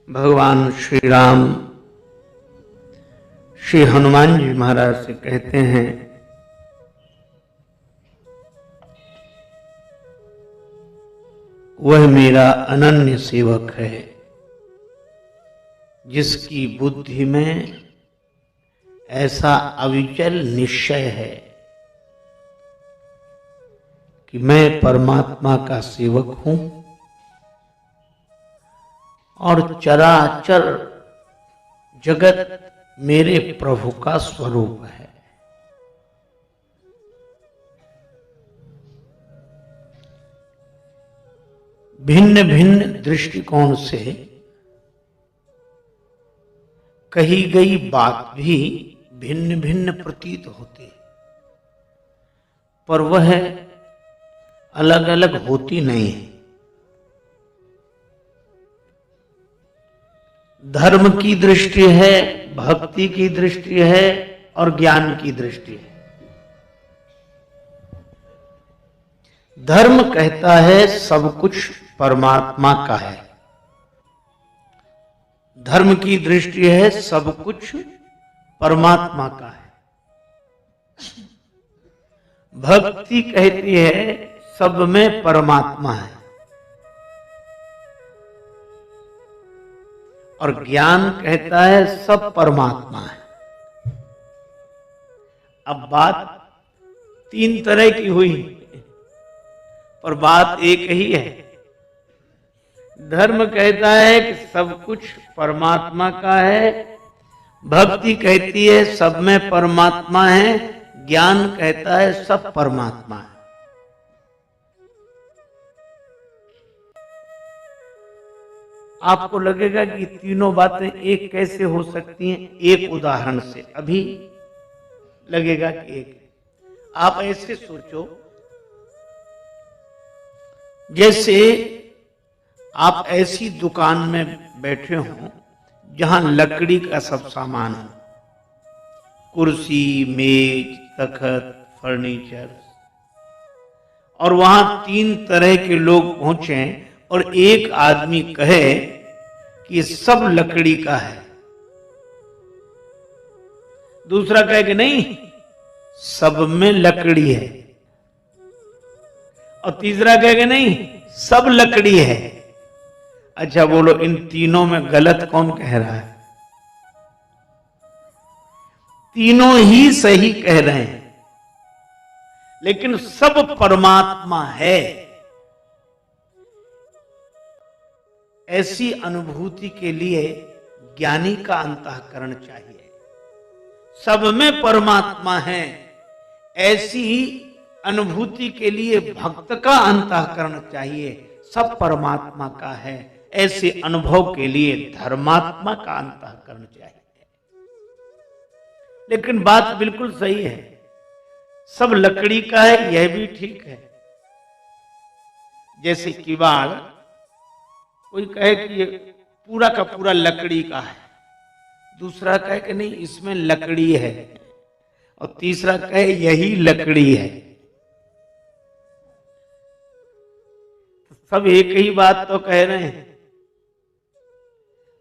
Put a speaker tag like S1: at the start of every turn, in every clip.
S1: भगवान श्री राम श्री हनुमान जी महाराज से कहते हैं, वह मेरा अनन्य सेवक है जिसकी बुद्धि में ऐसा अविचल निश्चय है कि मैं परमात्मा का सेवक हूं और चराचर जगत मेरे प्रभु का स्वरूप है। भिन्न भिन्न दृष्टिकोण से कही गई बात भी भिन्न भिन्न प्रतीत होती है, पर वह अलग अलग होती नहीं है। धर्म की दृष्टि है, भक्ति की दृष्टि है और ज्ञान की दृष्टि है। धर्म कहता है सब कुछ परमात्मा का है, धर्म की दृष्टि है सब कुछ परमात्मा का है। भक्ति कहती है सब में परमात्मा है, और ज्ञान कहता है सब परमात्मा है। अब बात तीन तरह की हुई, पर बात एक ही है। धर्म कहता है कि सब कुछ परमात्मा का है, भक्ति कहती है सब में परमात्मा है, ज्ञान कहता है सब परमात्मा है। आपको लगेगा कि तीनों बातें एक कैसे हो सकती हैं? एक उदाहरण से अभी लगेगा कि एक। आप ऐसे सोचो, जैसे आप ऐसी दुकान में बैठे हों जहां लकड़ी का सब सामान हो, कुर्सी, मेज, तख्त, फर्नीचर, और वहां तीन तरह के लोग पहुंचे और एक आदमी कहे कि सब लकड़ी का है, दूसरा कहे कि नहीं सब में लकड़ी है, और तीसरा कहे कि नहीं सब लकड़ी है। अच्छा बोलो, इन तीनों में गलत कौन कह रहा है? तीनों ही सही कह रहे हैं, लेकिन सब परमात्मा है। ऐसी अनुभूति के लिए ज्ञानी का अंतःकरण चाहिए। सब में परमात्मा है, ऐसी अनुभूति के लिए भक्त का अंतःकरण चाहिए। सब परमात्मा का है, ऐसे अनुभव के लिए धर्मात्मा का अंतःकरण चाहिए। लेकिन बात बिल्कुल सही है, सब लकड़ी का है, यह भी ठीक है। जैसे किवाड़, कोई कहे कि ये पूरा का पूरा लकड़ी का है, दूसरा कहे कि नहीं इसमें लकड़ी है, और तीसरा कहे यही लकड़ी है। सब एक ही बात तो कह रहे हैं,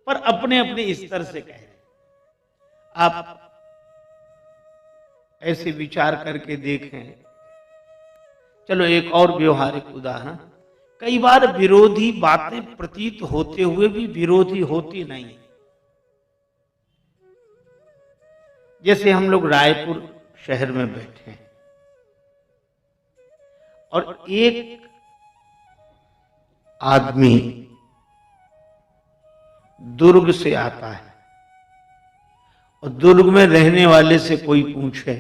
S1: पर अपने अपने स्तर से कह रहे हैं। आप ऐसे विचार करके देखें। चलो एक और व्यवहारिक उदाहरण। कई बार विरोधी बातें प्रतीत होते हुए भी विरोधी होती नहीं। जैसे हम लोग रायपुर शहर में बैठे हैं और एक आदमी दुर्ग से आता है, और दुर्ग में रहने वाले से कोई पूछे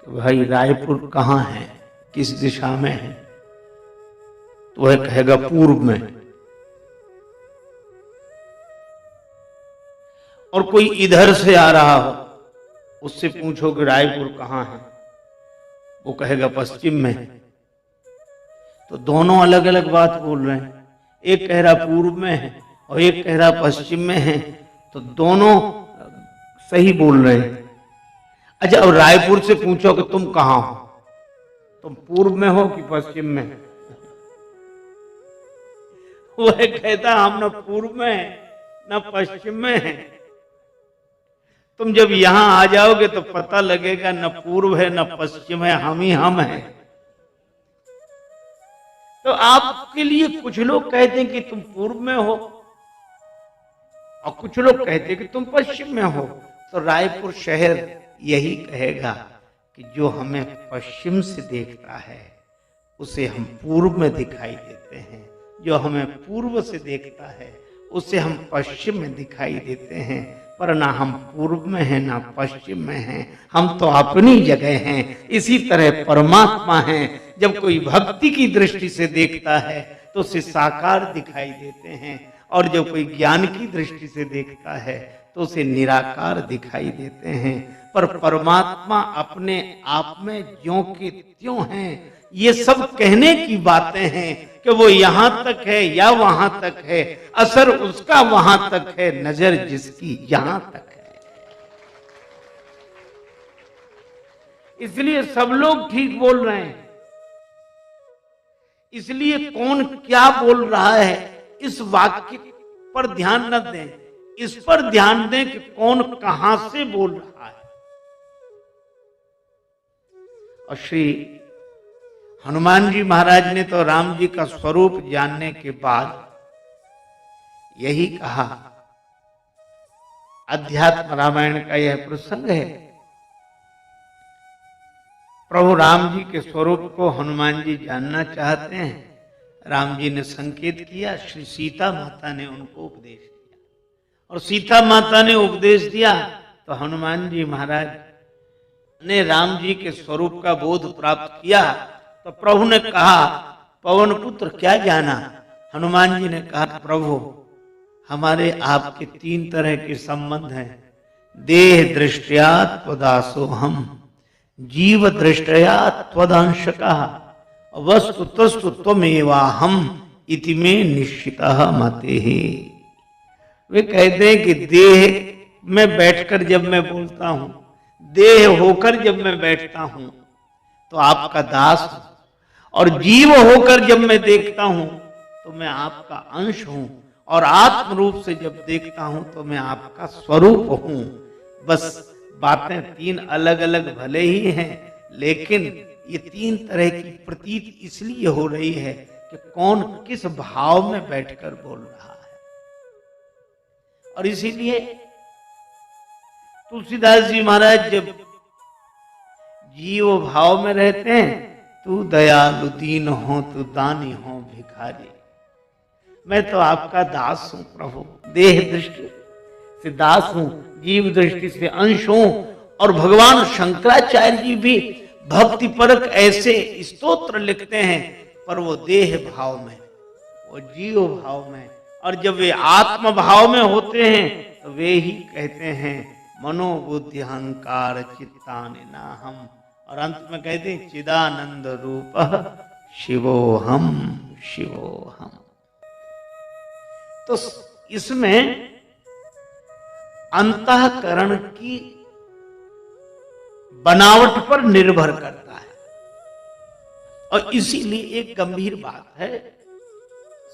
S1: कि भाई रायपुर कहाँ है, किस दिशा में है, तो वह कहेगा पूर्व में। और कोई इधर से आ रहा हो, उससे पूछो कि रायपुर कहाँ है, वो कहेगा पश्चिम में। तो दोनों अलग अलग बात बोल रहे हैं। एक कह रहा पूर्व में है और एक कह रहा पश्चिम में है, तो दोनों सही बोल रहे हैं। अच्छा, अब रायपुर से पूछो कि तुम कहाँ हो, तुम पूर्व में हो कि पश्चिम में? वह कहता हम न पूर्व में हैं न पश्चिम में हैं। तुम जब यहां आ जाओगे तो पता लगेगा न पूर्व है न पश्चिम है, हम ही हम हैं। तो आपके लिए कुछ लोग कहते हैं कि तुम पूर्व में हो और कुछ लोग कहते हैं कि तुम पश्चिम में हो। तो रायपुर शहर यही कहेगा कि जो हमें पश्चिम से देखता है उसे हम पूर्व में दिखाई देते हैं, जो हमें पूर्व से देखता है उसे हम पश्चिम में दिखाई देते हैं। पर ना हम पूर्व में हैं ना पश्चिम में हैं, हम तो अपनी जगह हैं। इसी तरह परमात्मा है, जब कोई भक्ति की दृष्टि से देखता है तो उसे साकार दिखाई देते हैं, और जब कोई ज्ञान की दृष्टि से देखता है तो उसे निराकार दिखाई देते हैं। पर परमात्मा अपने आप में ज्यों के त्यों हैं। ये सब कहने की बातें हैं कि वो यहां तक है या वहां तक है, असर उसका वहां तक है, नजर जिसकी यहां तक है। इसलिए सब लोग ठीक बोल रहे हैं। इसलिए कौन क्या बोल रहा है इस वाक्य पर ध्यान न दें, इस पर ध्यान दें कि कौन कहां से बोल रहा है। और श्री हनुमान जी महाराज ने तो राम जी का स्वरूप जानने के बाद यही कहा। अध्यात्म रामायण का यह प्रसंग है। प्रभु राम जी के स्वरूप को हनुमान जी जानना चाहते हैं। राम जी ने संकेत किया, श्री सीता माता ने उनको उपदेश दिया, और सीता माता ने उपदेश दिया तो हनुमान जी महाराज ने राम जी के स्वरूप का बोध प्राप्त किया। तो प्रभु ने कहा, पवन पुत्र क्या जाना? हनुमान जी ने कहा, प्रभु हमारे आपके 3 तरह के संबंध हैं। देह दृष्टया त्वदासो हम, जीव दृष्टया त्वदंशकः, वस्तु तस्तु त्वमेवा हम इति में निश्चितः मतेः। वे कहते हैं कि देह में बैठकर जब मैं बोलता हूं, देह होकर जब मैं बैठता हूं तो आपका दास हूं, और जीव होकर जब मैं देखता हूं तो मैं आपका अंश हूं, और आत्म रूप से जब देखता हूं तो मैं आपका स्वरूप हूं। बस बातें 3 अलग अलग भले ही हैं, लेकिन ये 3 तरह की प्रतीत इसलिए हो रही है कि कौन किस भाव में बैठकर बोल रहा है। और इसीलिए तुलसीदास जी महाराज जब जीव भाव में रहते हैं, तू दयालु दीन हो, तू दानी हो भिखारी, मैं तो आपका दास हूं प्रभु। देह दृष्टि से दास हूं, जीव दृष्टि से अंश हूं। और भगवान शंकराचार्य जी भी भक्ति परक ऐसे स्तोत्र लिखते हैं, पर वो देह भाव में, वो जीव भाव में। और जब वे आत्म भाव में होते हैं तो वे ही कहते हैं मनोबुद्धि अहंकार चित्तानि नाहम, और अंत में कहते हैं चिदानंद रूप शिवोहम शिवोहम। तो इसमें अंतःकरण की बनावट पर निर्भर करता है। और इसीलिए एक गंभीर बात है,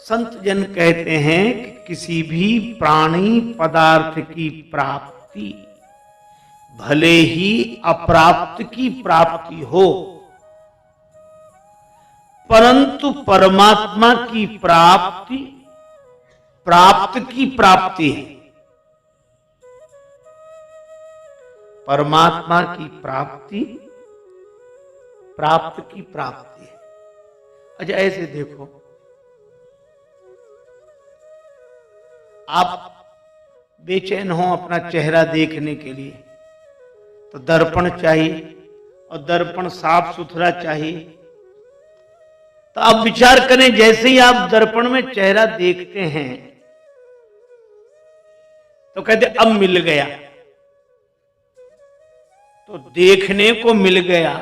S1: संत जन कहते हैं कि किसी भी प्राणी पदार्थ की प्राप्ति भले ही अप्राप्त की प्राप्ति हो, परंतु परमात्मा की प्राप्ति प्राप्त की प्राप्ति है। परमात्मा की प्राप्ति प्राप्त की प्राप्ति है। अच्छा ऐसे देखो, आप बेचैन हो अपना चेहरा देखने के लिए तो दर्पण चाहिए, और दर्पण साफ सुथरा चाहिए। तो आप विचार करें, जैसे ही आप दर्पण में चेहरा देखते हैं तो कहते अब मिल गया, तो देखने को मिल गया,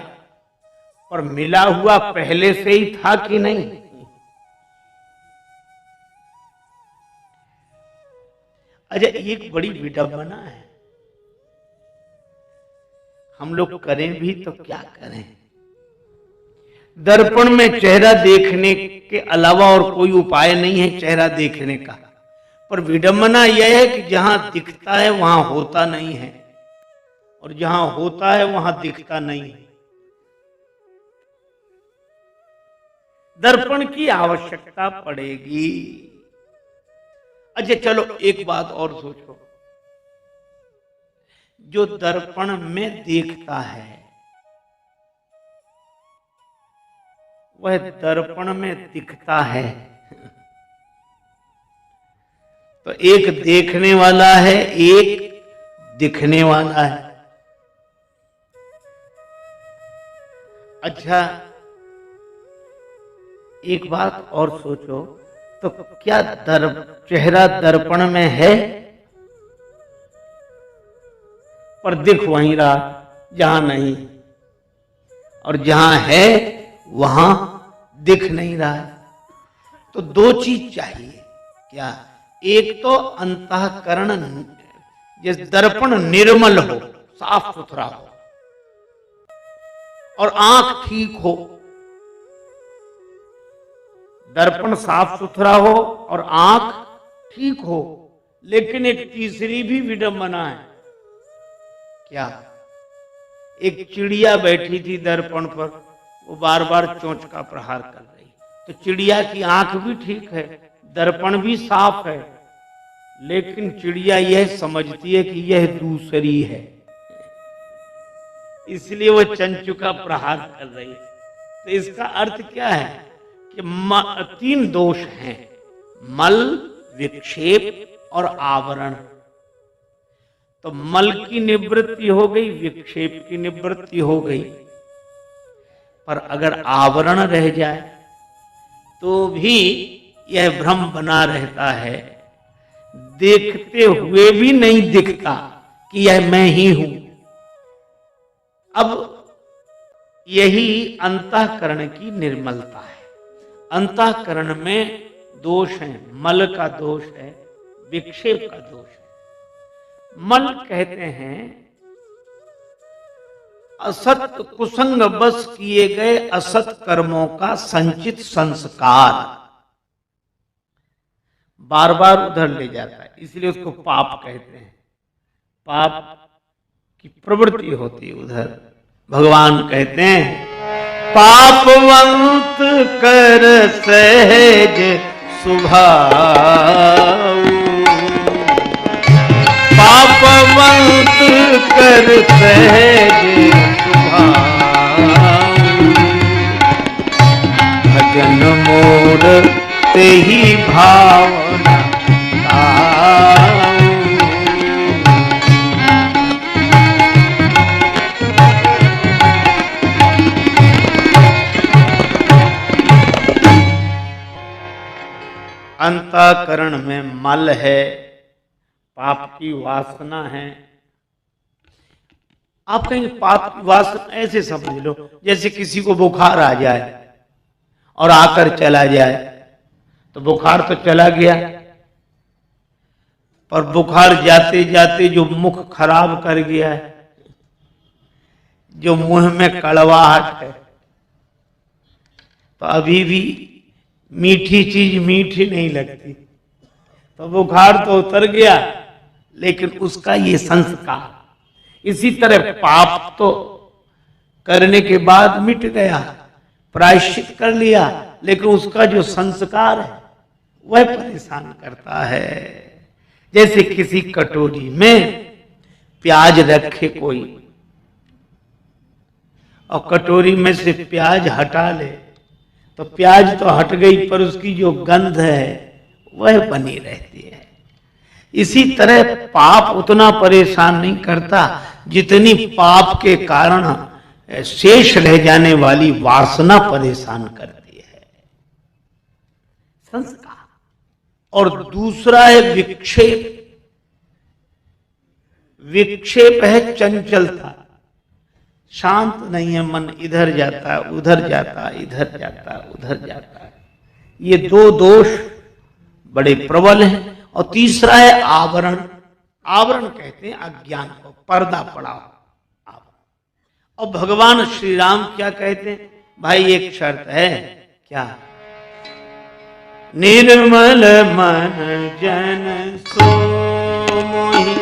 S1: पर मिला हुआ पहले से ही था कि नहीं? अच्छा एक बड़ी विडंबना है, हम लोग करें भी तो क्या करें। दर्पण में चेहरा देखने के अलावा और कोई उपाय नहीं है चेहरा देखने का, पर विडंबना यह है कि जहां दिखता है वहां होता नहीं है, और जहां होता है वहां दिखता नहीं है। दर्पण की आवश्यकता पड़ेगी। अच्छा चलो एक बात और सोचो, जो दर्पण में देखता है वह दर्पण में दिखता है, तो एक देखने वाला है, एक दिखने वाला है। अच्छा एक बात और सोचो, तो क्या चेहरा दर्पण में है पर दिख वहीं रहा जहां नहीं, और जहां है वहां दिख नहीं रहा है। तो दो चीज चाहिए, क्या? एक तो अंतःकरण, जैसे दर्पण निर्मल हो, साफ सुथरा हो, और आंख ठीक हो। दर्पण साफ सुथरा हो और आंख ठीक हो। लेकिन एक तीसरी भी विडंबना है। क्या? एक चिड़िया बैठी थी दर्पण पर, वो बार बार चोंच का प्रहार कर रही। तो चिड़िया की आंख भी ठीक है, दर्पण भी साफ है, लेकिन चिड़िया यह समझती है कि यह दूसरी है, इसलिए वो चंचू का प्रहार कर रही है। तो इसका अर्थ क्या है कि तीन दोष हैं, मल, विक्षेप और आवरण। तो मल की निवृत्ति हो गई, विक्षेप की निवृत्ति हो गई, पर अगर आवरण रह जाए तो भी यह भ्रम बना रहता है, देखते हुए भी नहीं दिखता कि यह मैं ही हूं। अब यही अंतःकरण की निर्मलता है। अंतःकरण में दोष है, मल का दोष है, विक्षेप का दोष है। मल कहते हैं असत कुसंग बस किए गए असत कर्मों का संचित संस्कार, बार बार उधर ले जाता है, इसलिए उसको पाप कहते हैं। पाप की प्रवृत्ति होती है उधर। भगवान कहते हैं पापवंत कर सहज सुभाऊ, पापवंत कर सहज सुभाऊ, भजन मोर ते ही भावना अंतःकरण में मल है, पाप की वासना है। आप कहेंगे पाप की वासना, ऐसे समझ लो जैसे किसी को बुखार आ जाए और आकर चला जाए, तो बुखार तो चला गया, पर बुखार जाते जाते जो मुख खराब कर गया है, जो मुंह में कड़वाहट है, तो अभी भी मीठी चीज मीठी नहीं लगती, तो बुखार तो उतर गया, लेकिन उसका ये संस्कार। इसी तरह पाप तो करने के बाद मिट गया, प्रायश्चित कर लिया, लेकिन उसका जो संस्कार है वह परेशान करता है। जैसे किसी कटोरी में प्याज रखे कोई, और कटोरी में से प्याज हटा ले, तो प्याज तो हट गई, पर उसकी जो गंध है वह बनी रहती है। इसी तरह पाप उतना परेशान नहीं करता जितनी पाप के कारण शेष रह जाने वाली वासना परेशान करती है, संस्कार। और दूसरा है विक्षेप। विक्षेप है चंचलता, शांत नहीं है मन, इधर जाता है उधर जाता है, इधर जाता है उधर जाता है। ये दो दोष बड़े प्रबल हैं। और तीसरा है आवरण। आवरण कहते हैं अज्ञान को, पर्दा पड़ा आवरण। और भगवान श्री राम क्या कहते हैं, भाई एक शर्त है। क्या? निर्मल मन जन सो मोहि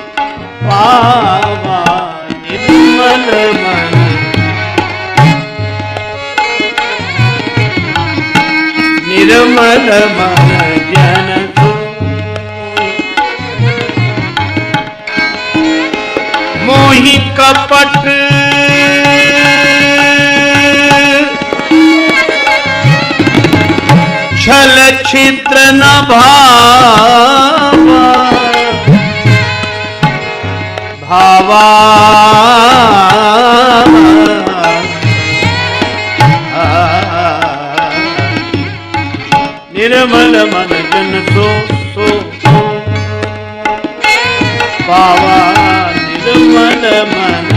S1: पावा, निर्मल मन, निर्मल मन जन सो मोहि कपट छल छिद्र न भावा, भावा निर्मल मन जन सो पावा, निर्मल मन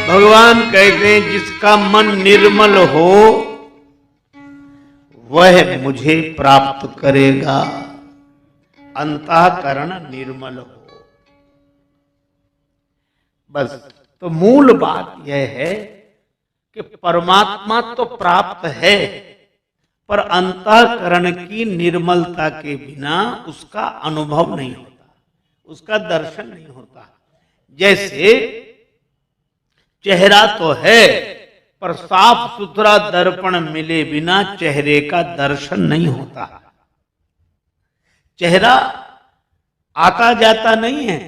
S1: भगवान कहते हैं जिसका मन निर्मल हो वह मुझे प्राप्त करेगा। अंतःकरण निर्मल हो, बस। तो मूल बात यह है कि परमात्मा तो प्राप्त है, पर अंतःकरण की निर्मलता के बिना उसका अनुभव नहीं होता, उसका दर्शन नहीं होता। जैसे चेहरा तो है, पर साफ सुथरा दर्पण मिले बिना चेहरे का दर्शन नहीं होता। चेहरा आता जाता नहीं है,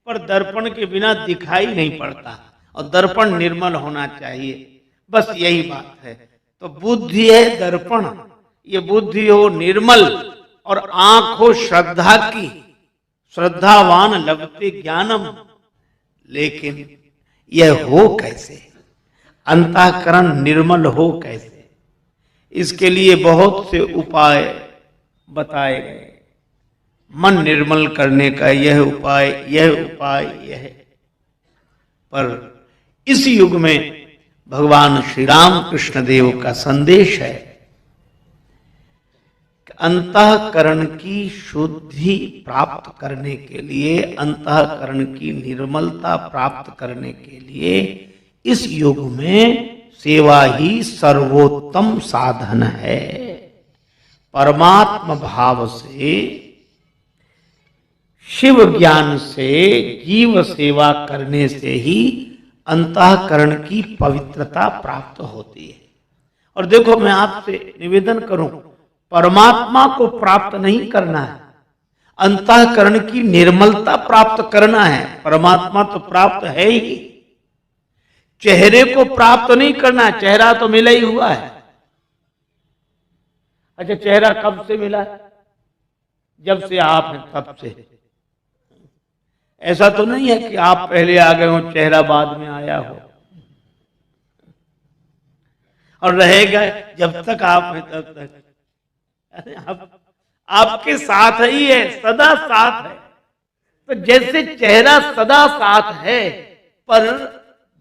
S1: पर दर्पण के बिना दिखाई नहीं पड़ता, और दर्पण निर्मल होना चाहिए। बस यही बात है। तो बुद्धि है दर्पण, ये बुद्धि हो निर्मल और आंख हो श्रद्धा की, श्रद्धावान लभते ज्ञानम। लेकिन यह हो कैसे? अंतःकरण निर्मल हो कैसे? इसके लिए बहुत से उपाय बताए गए। मन निर्मल करने का यह उपाय, यह उपाय, यह। पर इस युग में भगवान श्री राम कृष्ण देव का संदेश है कि अंतःकरण की शुद्धि प्राप्त करने के लिए, अंतःकरण की निर्मलता प्राप्त करने के लिए इस युग में सेवा ही सर्वोत्तम साधन है। परमात्म भाव से, शिव ज्ञान से जीव सेवा करने से ही अंतःकरण की पवित्रता प्राप्त होती है। और देखो, मैं आपसे निवेदन करूं, परमात्मा को प्राप्त नहीं करना है, अंतःकरण की निर्मलता प्राप्त करना है। परमात्मा तो प्राप्त है ही, चेहरे को प्राप्त नहीं करना। चेहरा तो मिला ही हुआ है। अच्छा, चेहरा कब से मिला? जब से आप हैं तब से। ऐसा तो नहीं है कि आप पहले आ गए हो, चेहरा बाद में आया हो, और रहेगा जब तक आप हैं तब तक। अरे आपके साथ ही है, सदा साथ है। तो जैसे चेहरा सदा साथ है पर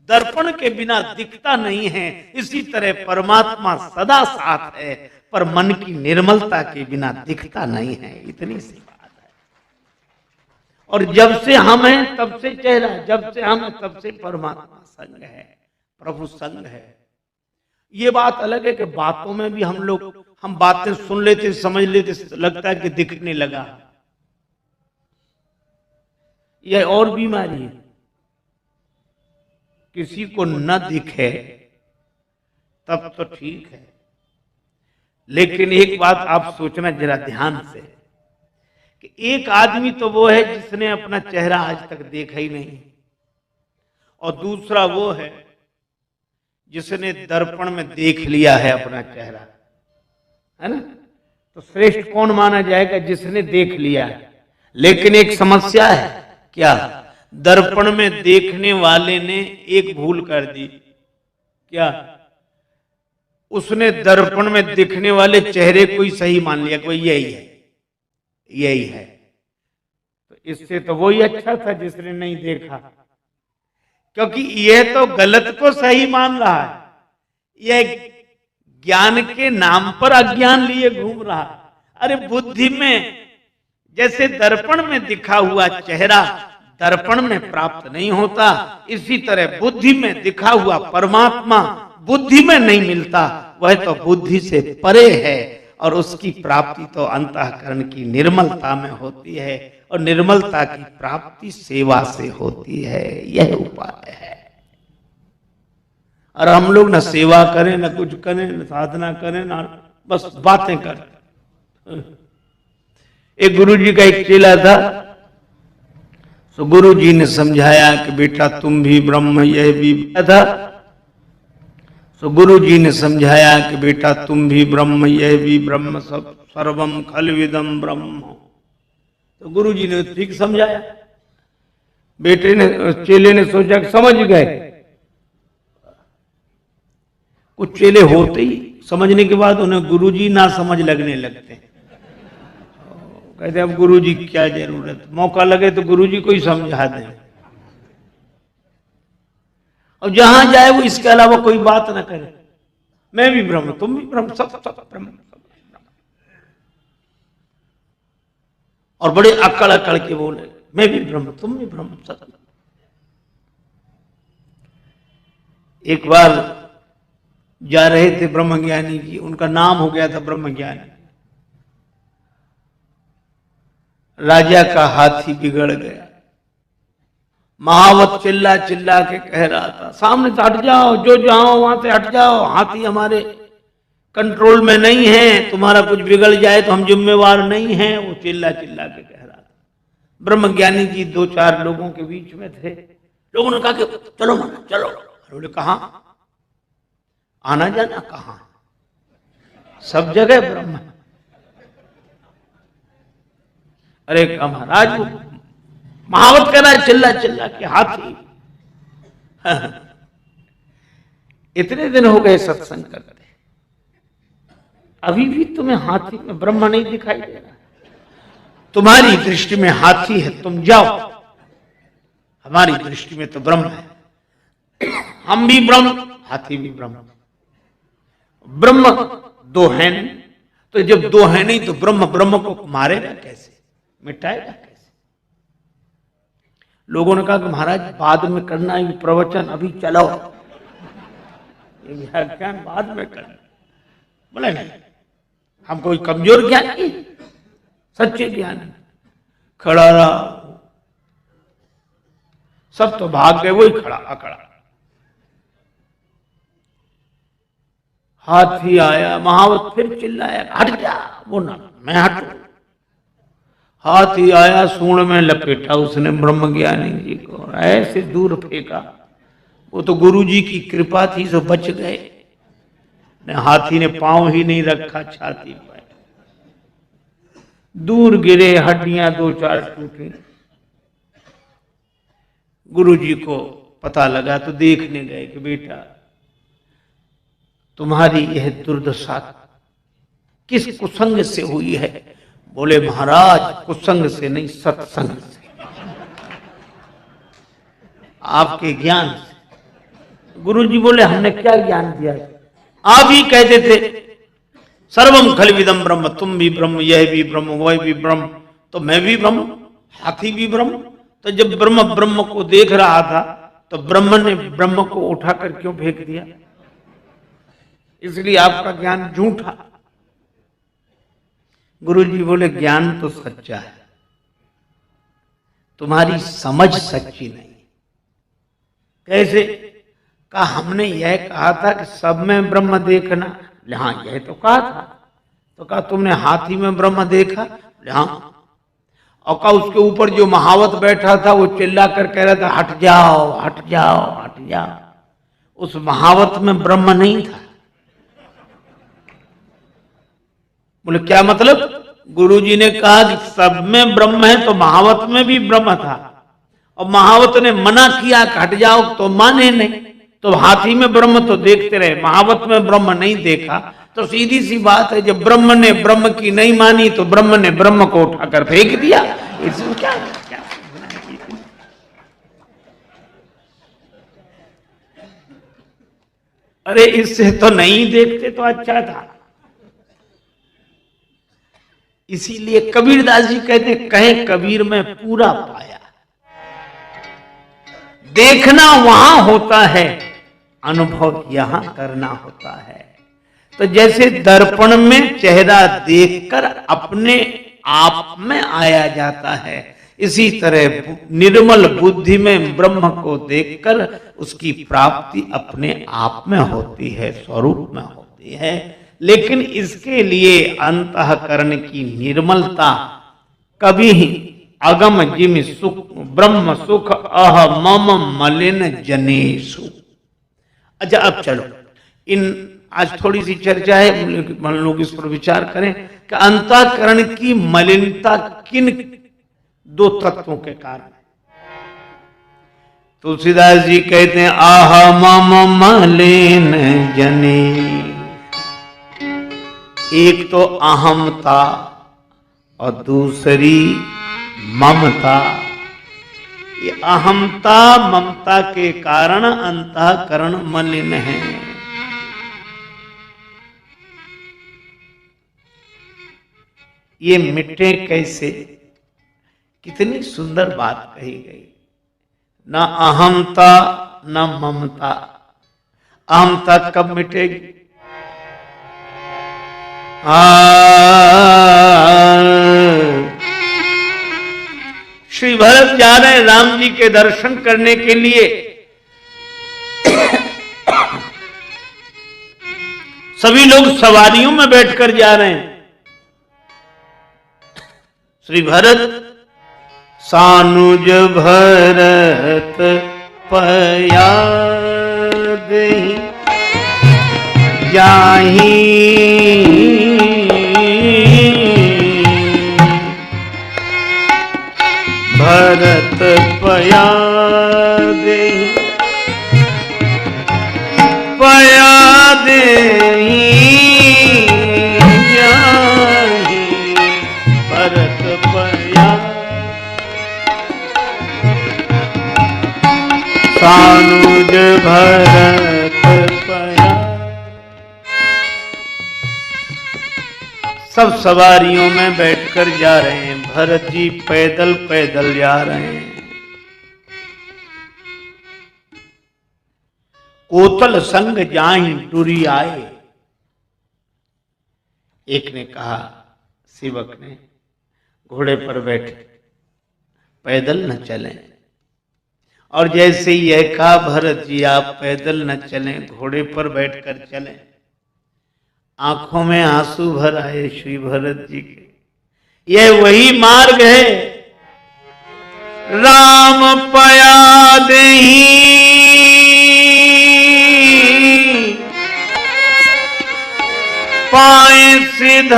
S1: दर्पण के बिना दिखता नहीं है, इसी तरह परमात्मा सदा साथ है पर मन की निर्मलता के बिना दिखता नहीं है। इतनी सी बात है। और जब से हम हैं तब से चेहरा, जब से हम हैं तब से परमात्मा संग है, प्रभु संग है। ये बात अलग है कि बातों में भी हम बातें सुन लेते, समझ लेते, लगता है कि दिखने लगा। यह और बीमारी है। किसी को न दिखे तब तो ठीक है, लेकिन एक बात आप सोचना जरा ध्यान से कि एक आदमी तो वो है जिसने अपना चेहरा आज तक देखा ही नहीं, और दूसरा वो है जिसने दर्पण में देख लिया है अपना चेहरा, है ना। तो श्रेष्ठ कौन माना जाएगा? जिसने देख लिया है। लेकिन एक समस्या है। क्या? दर्पण में देखने वाले ने एक भूल कर दी। क्या? उसने दर्पण में दिखने वाले चेहरे को ही सही मान लिया कि यही है, यही है। तो इससे तो वही अच्छा था जिसने नहीं देखा, क्योंकि यह तो गलत को सही मान रहा है, यह ज्ञान के नाम पर अज्ञान लिए घूम रहा। अरे बुद्धि में जैसे दर्पण में दिखा हुआ चेहरा दर्पण में प्राप्त नहीं होता, इसी तरह बुद्धि में दिखा हुआ परमात्मा बुद्धि में नहीं मिलता। वह तो बुद्धि से परे है और उसकी प्राप्ति तो अंतःकरण की निर्मलता में होती है, और निर्मलता की प्राप्ति सेवा से होती है। यह उपाय है। और हम लोग न सेवा करें, न कुछ करें, न साधना करें, न बस बातें करें। एक गुरु जी का एक चेला था, तो गुरु जी ने समझाया कि बेटा तुम भी ब्रह्म, यह भी था। तो गुरु जी ने समझाया कि बेटा तुम भी ब्रह्म, यह भी ब्रह्म, सब सर्वम खलविदम ब्रह्म। तो गुरु जी ने ठीक समझाया। बेटे ने, चेले ने सोचा कि समझ गए। कुछ चेले होते ही समझने के बाद उन्हें गुरु जी ना समझ लगने लगते। कहते अब गुरु जी क्या जरूरत, मौका लगे तो गुरु जी को ही समझा दें, और जहां जाए वो इसके अलावा कोई बात ना करे। मैं भी ब्रह्म, तुम भी ब्रह्म, सब सब ब्रह्म। और बड़े अकड़ अकड़ के बोले, मैं भी ब्रह्म, तुम भी ब्रह्म, सब। एक बार जा रहे थे ब्रह्मज्ञानी जी, उनका नाम हो गया था ब्रह्मज्ञानी। राजा का हाथी बिगड़ गया। महावत चिल्ला चिल्ला के कह रहा था, सामने से हट जाओ, जो जाओ वहां से हट जाओ, हाथी हमारे कंट्रोल में नहीं है, तुम्हारा कुछ बिगड़ जाए तो हम जिम्मेवार नहीं हैं। वो चिल्ला चिल्ला के कह रहा था। ब्रह्मज्ञानी जी दो चार लोगों के बीच में थे। लोगों ने कहा कि चलो माना, चलो। बोले कहां? आना जाना कहां? सब जगह ब्रह्म। अरे महाराज, वो महावत कह रहा है चिल्ला चिल्ला के, हाथी। इतने दिन हो गए सत्संग करते, अभी भी तुम्हें हाथी में ब्रह्म नहीं दिखाई दे रहा। तुम्हारी दृष्टि में हाथी है, तुम जाओ, हमारी दृष्टि में तो ब्रह्म है। हम भी ब्रह्म, हाथी भी ब्रह्म। ब्रह्म दो है नहीं, तो जब दो है नहीं तो ब्रह्म ब्रह्म को मारेगा कैसे, मिटाएगा कैसे? लोगों ने कहा कि महाराज बाद में करना है प्रवचन, अभी चलाओ, ये व्याख्यान बाद में करना। बोले नहीं, हम कोई कमजोर ज्ञान की, सच्चे ज्ञान। खड़ा रहा, सब तो भाग गए, वही खड़ा अकड़ा। हाथी आया, महावत फिर चिल्लाया, हट जा। वो ना, मैं हटू। हाथी आया, सूंड में लपेटा उसने ब्रह्मज्ञानी जी को, ऐसे दूर फेंका। वो तो गुरु जी की कृपा थी, सो बच गए। हाथी ने पांव ही नहीं रखा छाती पर, दूर गिरे, हड्डियां दो चार टूटी। गुरु जी को पता लगा तो देखने गए कि बेटा तुम्हारी यह दुर्दशा किस कुसंग से हुई है? बोले महाराज कुसंग से नहीं, सत्संग से, आपके ज्ञान से। गुरु जी बोले हमने क्या ज्ञान दिया? आप ही कहते थे सर्वम खलविदम ब्रह्म, तुम भी ब्रह्म, यह भी ब्रह्म, वह भी ब्रह्म, तो मैं भी ब्रह्म, हाथी भी ब्रह्म। तो जब ब्रह्म ब्रह्म को देख रहा था तो ब्रह्म ने ब्रह्म को उठाकर क्यों फेंक दिया? इसलिए आपका ज्ञान झूठा। गुरु जी बोले ज्ञान तो सच्चा है, तुम्हारी समझ सच्ची नहीं। कैसे? कहा हमने यह कहा था कि सब में ब्रह्म देखना। हाँ यह तो कहा था। तो कहा तुमने हाथी में ब्रह्म देखा? हाँ। और कहा उसके ऊपर जो महावत बैठा था वो चिल्ला कर कह रहा था हट जाओ हट जाओ हट जाओ, उस महावत में ब्रह्म नहीं था। बोले क्या मतलब? गुरुजी ने कहा कि सब में ब्रह्म है तो महावत में भी ब्रह्म था, और महावत ने मना किया कि हट जाओ तो माने नहीं। तो हाथी में ब्रह्म तो देखते रहे, महावत में ब्रह्म नहीं देखा। तो सीधी सी बात है, जब ब्रह्म ने ब्रह्म की नहीं मानी तो ब्रह्म ने ब्रह्म को उठाकर फेंक दिया। इसमें क्या, क्या? अरे इससे तो नहीं देखते तो अच्छा था। इसीलिए कबीरदास जी कहते हैं, कहे कबीर में पूरा पाया। देखना वहां होता है, अनुभव यहां करना होता है। तो जैसे दर्पण में चेहरा देखकर अपने आप में आया जाता है, इसी तरह निर्मल बुद्धि में ब्रह्म को देखकर उसकी प्राप्ति अपने आप में होती है, स्वरूप में होती है। लेकिन इसके लिए अंतःकरण की निर्मलता कभी अगम जिम सुख ब्रह्म सुख अह मम मलिन जनेषु। अच्छा, अब चलो आज थोड़ी सी चर्चा है, हम लोग इस पर विचार करें कि अंतःकरण की मलिनता किन दो तत्वों के कारण। तुलसीदास जी कहते हैं, आह मम मलिन जने। एक तो अहमता और दूसरी ममता। ये अहमता ममता के कारण अंतःकरण मलिन है। ये मिटे कैसे? कितनी सुंदर बात कही गई। न अहमता न ममता। अहमता कब मिटेगी? श्री भरत जा रहे हैं राम जी के दर्शन करने के लिए। सभी लोग सवारियों में बैठकर जा रहे हैं। श्री भरत सानुज भरत पया दही जाही भरत पया दही जाही भरत पया। सानुज भरत पया। सब सवारियों में बैठकर जा रहे हैं। भरत जी पैदल पैदल जा रहे हैं। कोतल संग जाहि टुरी आए। एक ने कहा, सेवक ने, घोड़े पर बैठे पैदल न चलें। और जैसे ही यह कहा, भरत जी आप पैदल न चलें, घोड़े पर बैठकर चलें। आंखों में आंसू भर आए श्री भरत जी के। यह वही मार्ग है, राम पया देही पाए सिधाए।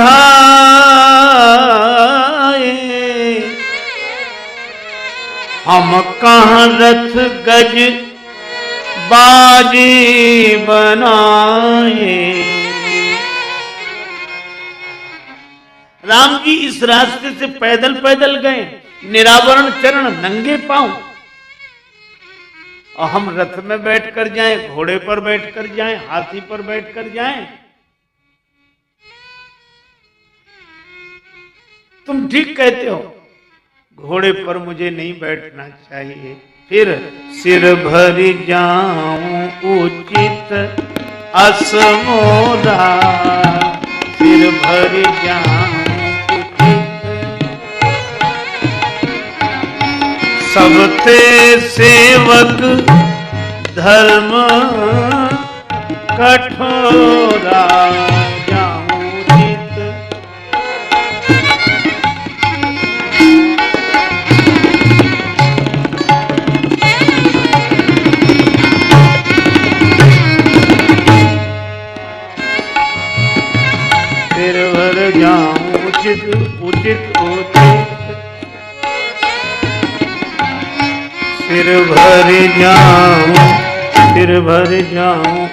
S1: हम कहाँ रथ गज बाजी बनाए। राम जी इस रास्ते से पैदल पैदल गए, निरावरण चरण नंगे पांव। और हम रथ में बैठकर जाएं, घोड़े पर बैठकर जाएं, हाथी पर बैठकर जाएं। तुम ठीक कहते हो, घोड़े पर मुझे नहीं बैठना चाहिए। फिर सिर भर जाऊं उचित असमोरा। सिर भर जाऊं सबते सेवक धर्म कठोरा। जाऊं चित सिर भर जाऊं उचित उचित उचित। सिर भर जाऊं, सिर भर जाऊं,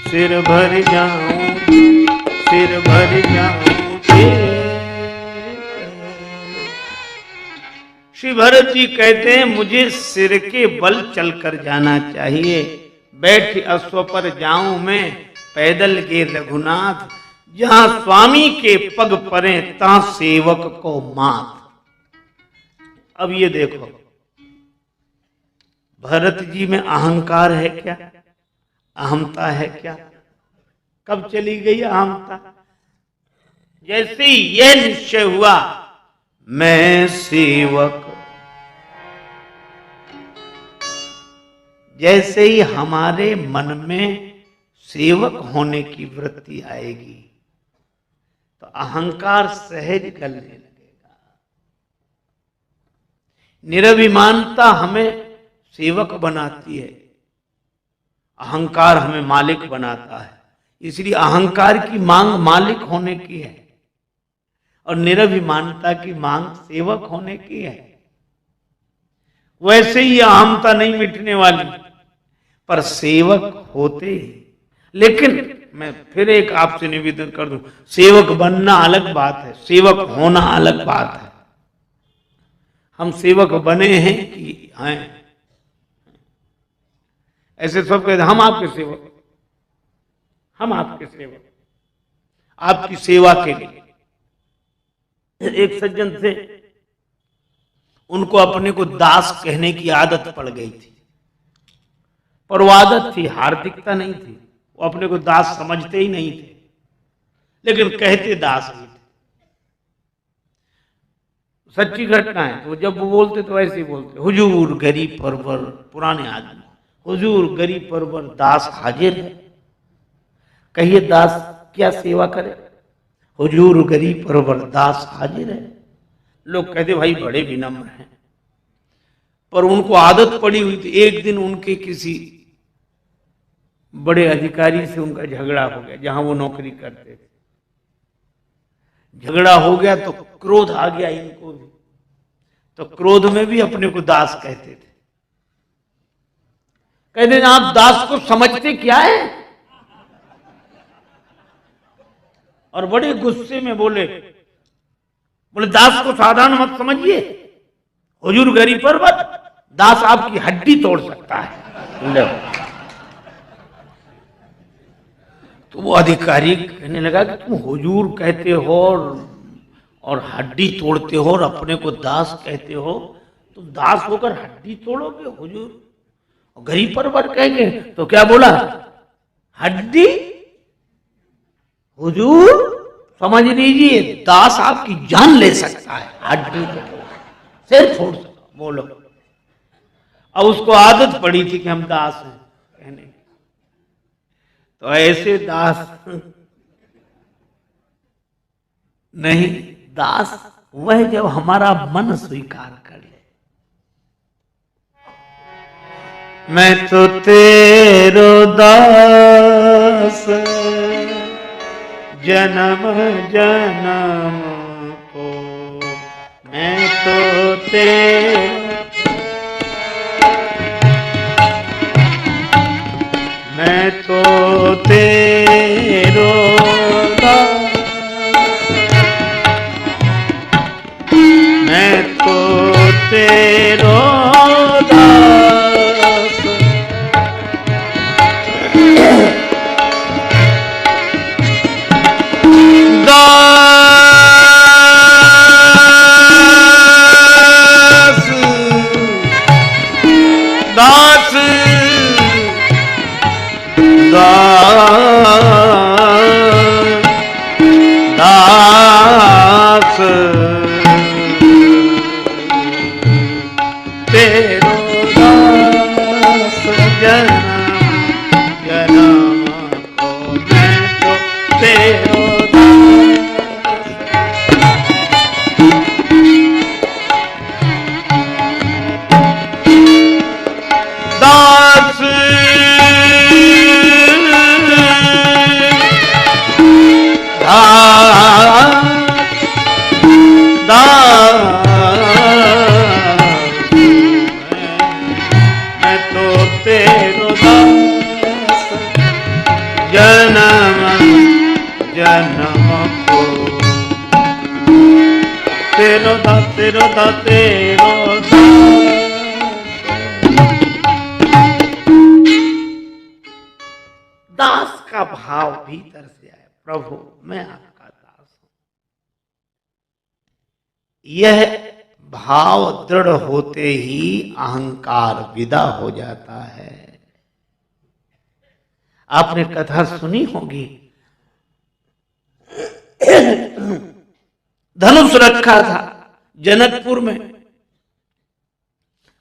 S1: सिर भर जाऊं, सिर भर जाऊं। श्री भरत जी कहते हैं, मुझे सिर के बल चलकर जाना चाहिए। बैठ अश्व पर जाऊं मैं, पैदल के रघुनाथ जहां स्वामी के पग परे ता सेवक को मात। अब ये देखो, भरत जी में अहंकार है क्या? अहमता है क्या? कब चली गई अहमता? जैसे ही यह निश्चय हुआ मैं सेवक, जैसे ही हमारे मन में सेवक होने की वृत्ति आएगी तो अहंकार सहज गलने लगेगा। निरभिमानता हमें सेवक बनाती है, अहंकार हमें मालिक बनाता है। इसलिए अहंकार की मांग मालिक होने की है और निरभिमानता की मांग सेवक होने की है। वैसे ही अहमता नहीं मिटने वाली, पर सेवक होते ही। लेकिन मैं फिर एक आपसे निवेदन कर दूं, सेवक बनना अलग बात है, सेवक होना अलग बात है। हम सेवक बने हैं कि हैं? ऐसे सब कहते हम आपके सेवक, हम आपके सेवक, आपकी सेवा के लिए। एक सज्जन थे, उनको अपने को दास कहने की आदत पड़ गई थी, पर वो आदत थी, हार्दिकता नहीं थी। वो अपने को दास समझते ही नहीं थे, लेकिन कहते दास ही थे। सच्ची घटना है। तो जब वो बोलते तो ऐसे ही बोलते, हुजूर गरीब परवर, पुराने आदमी, हुजूर गरीब परवर दास हाजिर है। कहिए दास क्या सेवा करे? हुजूर गरीब परवर दास हाजिर है। लोग कहते भाई बड़े विनम्र हैं, पर उनको आदत पड़ी हुई थी। एक दिन उनके किसी बड़े अधिकारी से उनका झगड़ा हो गया, जहां वो नौकरी करते थे। झगड़ा हो गया तो क्रोध आ गया इनको भी, तो क्रोध में भी अपने को दास कहते थे। कहते आप दास को समझते क्या है? और बड़े गुस्से में बोले दास को साधारण मत समझिए, हुजूर गरीब पर्वत, दास आपकी हड्डी तोड़ सकता है। तो वो अधिकारी कहने लगा कि तुम हुजूर कहते हो और हड्डी तोड़ते हो और अपने को दास कहते हो, तुम दास होकर हड्डी तोड़ोगे हुजूर? और गरीब परवर कहेंगे तो क्या बोला? हड्डी? हुजूर समझ लीजिए, दास आपकी जान ले सकता है, हड्डी सिर फोड़ सकता। बोलो, अब उसको आदत पड़ी थी कि हम दास हैं कहने की। तो ऐसे दास नहीं, दास वह जब हमारा मन स्वीकार कर ले। मैं तो तेरो दास जन्म जन्म को, मैं तो तेरो दास, मैं तो तेरो दास, दास दास तेरो दास जन्म जन्म को, मैं तो तेरो दास मैं तो तेरो दास जन्म जन्म को, तेरो दास तेरो दास तेरो दास। दास का भाव भीतर से आए, प्रभु मैं आपका दास हूं। यह भाव दृढ़ होते ही अहंकार विदा हो जाता है। आपने कथा सुनी होगी, धनुष रखा था जनकपुर में,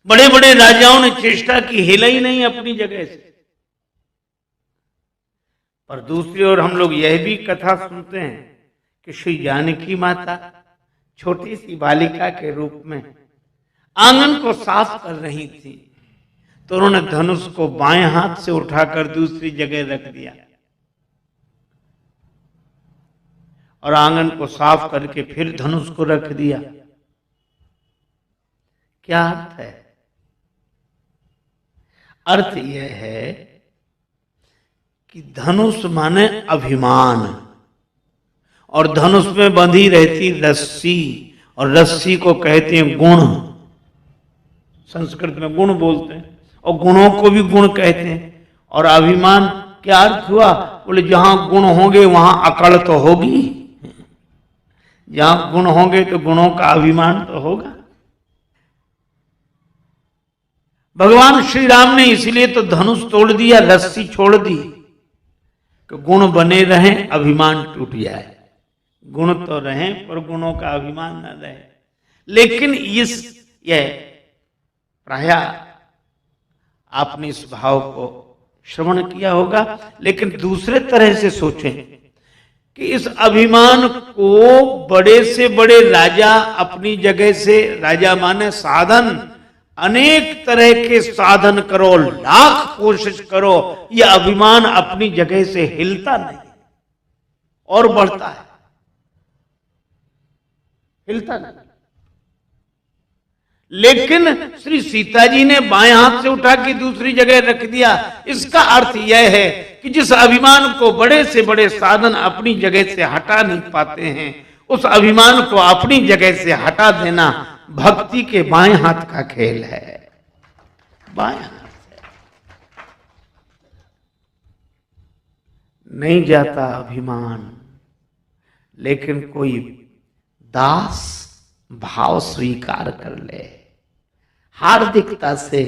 S1: बड़े बड़े राजाओं ने चेष्टा की, हिला ही नहीं अपनी जगह से। पर दूसरी ओर हम लोग यह भी कथा सुनते हैं कि श्री जानकी माता छोटी सी बालिका के रूप में आंगन को साफ कर रही थी, तो उन्होंने धनुष को बाएं हाथ से उठाकर दूसरी जगह रख दिया और आंगन को साफ करके फिर धनुष को रख दिया। क्या अर्थ है? अर्थ यह है कि धनुष माने अभिमान, और धनुष में बंधी रहती रस्सी, और रस्सी को कहते हैं गुण। संस्कृत में गुण बोलते हैं, और गुणों को भी गुण कहते हैं। और अभिमान क्या अर्थ हुआ? बोले जहां गुण होंगे वहां अकड़ तो होगी, जहां गुण होंगे तो गुणों का अभिमान तो होगा। भगवान श्री राम ने इसलिए तो धनुष तोड़ दिया, रस्सी छोड़ दी कि गुण बने रहें, अभिमान टूट जाए। गुण तो रहें पर गुणों का अभिमान न रहे। लेकिन यह प्राय आपने इस भाव को श्रवण किया होगा, लेकिन दूसरे तरह से सोचें कि इस अभिमान को बड़े से बड़े राजा अपनी जगह से, राजा माने साधन, अनेक तरह के साधन करो, लाख कोशिश करो, यह अभिमान अपनी जगह से हिलता नहीं और बढ़ता है, हिलता नहीं। लेकिन श्री सीता जी ने बाएं हाथ से उठा के दूसरी जगह रख दिया। इसका अर्थ यह है कि जिस अभिमान को बड़े से बड़े साधन अपनी जगह से हटा नहीं पाते हैं, उस अभिमान को अपनी जगह से हटा देना भक्ति के बाएं हाथ का खेल है। बाएं हाथ से नहीं जाता अभिमान, लेकिन कोई दास भाव स्वीकार कर ले हार्दिकता से,